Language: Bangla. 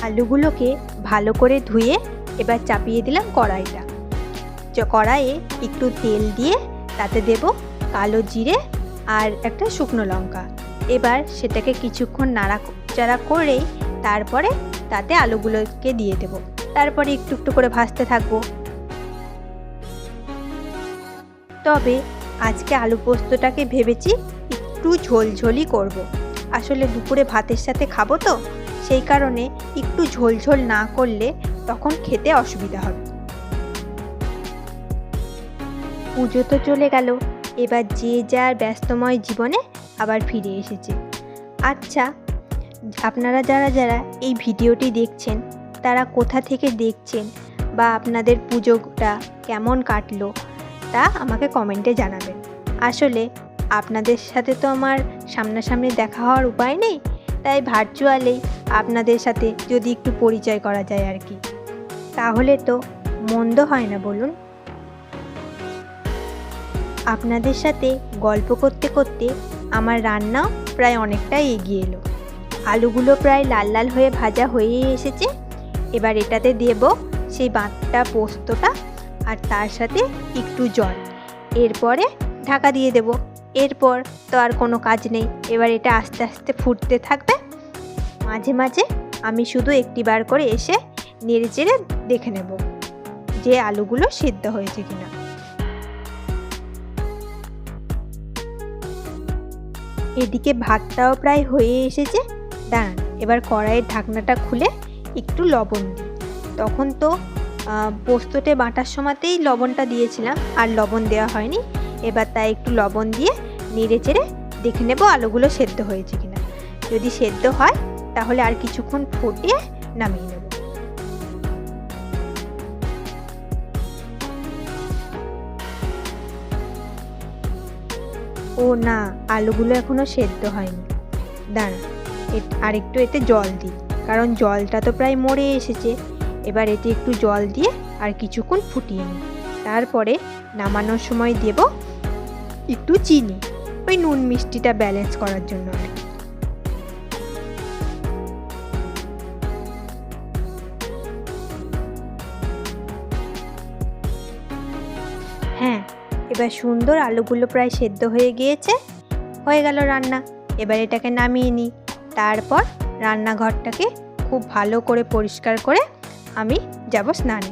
আলুগুলোকে ভালো করে ধুয়ে এবার চাপিয়ে দিলাম কড়াইটা। কড়াইয়ে একটু তেল দিয়ে তাতে দেব কালো জিরে আর একটা শুকনো লঙ্কা। এবার সেটাকে কিছুক্ষণ নাড়াচাড়া করেই তারপরে তাতে আলুগুলোকে দিয়ে দেব। তারপরে একটু একটু করে ভাজতে থাকবো। তবে আজকে আলু পোস্তটাকে ভেবেছি একটু ঝোলঝোলই করব। আসলে দুপুরে ভাতের সাথে খাবো তো, সেই কারণে একটু ঝোলঝোল না করলে তখন খেতে অসুবিধা হবে। পুজো তো চলে গেল, এবার যে যার ব্যস্তময় জীবনে আবার ফিরে এসেছে। আচ্ছা, আপনারা যারা যারা এই ভিডিওটি দেখছেন তারা কোথা থেকে দেখছেন বা আপনাদের পুজোটা কেমন কাটলো তা আমাকে কমেন্টে জানাবেন। আসলে আপনাদের সাথে তো আমার সামনাসামনি দেখা হওয়ার উপায় নেই, তাই ভার্চুয়ালি আপনাদের সাথে যদি একটু পরিচয় করা যায় আর কি, তাহলে তো মন্দ হয় না বলুন। আপনাদের সাথে গল্প করতে করতে আমার রান্নাও প্রায় অনেকটাই এগিয়ে এলো। আলুগুলো প্রায় লাল লাল হয়ে ভাজা হয়ে এসেছে। এবার এটাতে দেব সেই বাটা পোস্তটা আর তার সাথে একটু জল। এরপরে ঢাকা দিয়ে দেব। এরপর তো আর কোনো কাজ নেই, এবার এটা আস্তে আস্তে ফুটতে থাকবে। মাঝে মাঝে আমি শুধু একটিবার করে এসে নেড়ে চেড়ে দেখে নেব যে আলুগুলো সিদ্ধ হয়েছে কিনা। এদিকে ভাতটাও প্রায় হয়ে এসেছে। দাঁড়ান, এবার কড়াইয়ের ঢাকনাটা খুলে একটু লবণ দিই। তখন তো পোস্ততে বাটার সময়তেই লবণটা দিয়েছিলাম, আর লবণ দেওয়া হয়নি। এবার তাই একটু লবণ দিয়ে নেড়ে চেড়ে দেখে নেব আলুগুলো সেদ্ধ হয়েছে কিনা। যদি সেদ্ধ হয় তাহলে আর কিছুক্ষণ ফুটিয়ে নামিয়ে নেব। ও না, আলুগুলো এখনো সেদ্ধ হয়নি। দাঁড়ান, আর একটু এতে জল দিই, কারণ জলটা তো প্রায় মরে এসেছে। এবার এতে একটু জল দিয়ে আর কিছুক্ষণ ফুটিয়ে নিই। তারপরে নামানোর সময় দেব একটু চিনি, ওই নুন মিষ্টিটা ব্যালেন্স করার জন্য আর কি। হ্যাঁ, এবার সুন্দর আলুগুলো প্রায় সেদ্ধ হয়ে গিয়েছে। হয়ে গেল রান্না। এবার এটাকে নামিয়ে নিই। তারপর রান্নাঘরটাকে খুব ভালো করে পরিষ্কার করে আমি যাব স্নানে।